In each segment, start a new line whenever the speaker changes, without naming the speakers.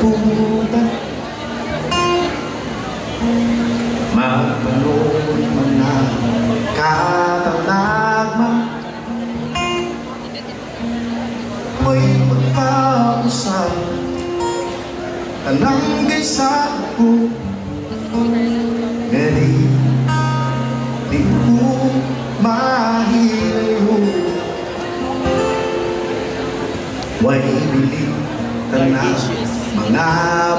kalibutan. Magmanood man na katalagma, may magkausap tanang gaysa ko. Ngani di ko mahilayo, way bili tanang mga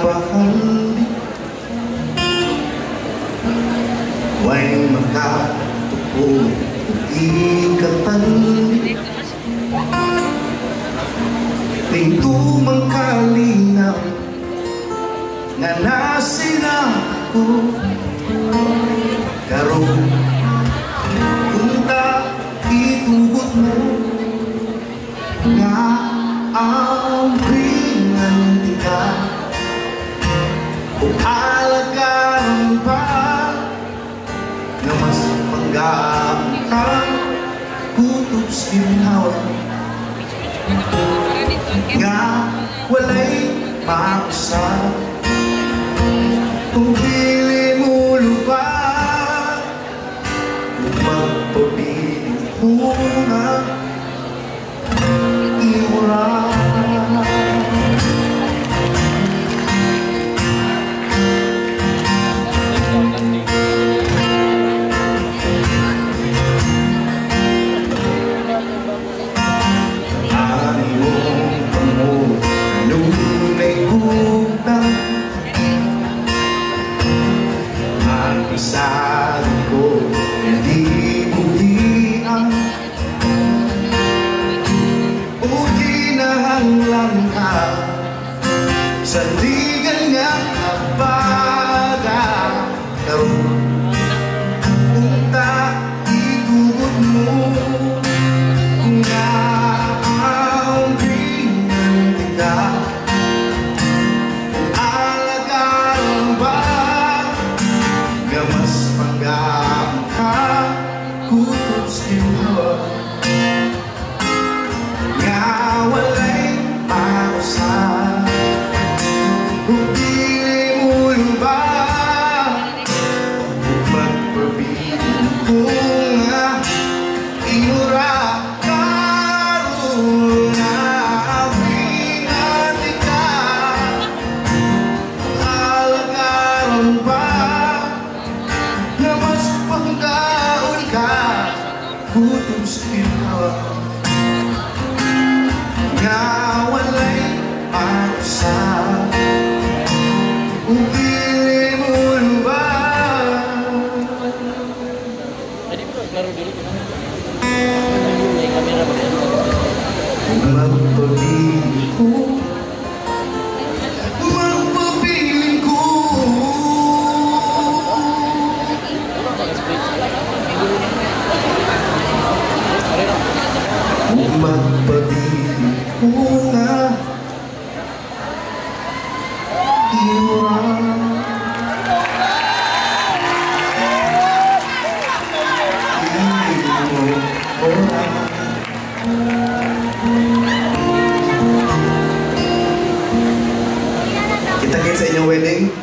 bahali, way makatupo ikatandi. Pinto mangkalinaw nga nasina ko, karon kunta itugot mo nga ang ringan ka o alagaan pa na mas panggaang kutob sinawa nga walay mausap. Kung pili mo lupa, magpapiling mo na iura. Isang ko hindi buhian o ginahanglan ka sa ligan nga abaga. Karoon punta itugot mo nga ang ringan ka alagaan ba mas panggaang ka kutob sinawa nga walay mausap. Kung pili mo luba, magpapiling ko nga inura. Karoon na ringan ka alagaran ba na mas panggaon ka kutob sinawa nga walay mausap. Kung pili mo luba, magpapiling ko, magpapiling ko. Magpapiling ko nga iura. Kita-kits sa inyong wedding.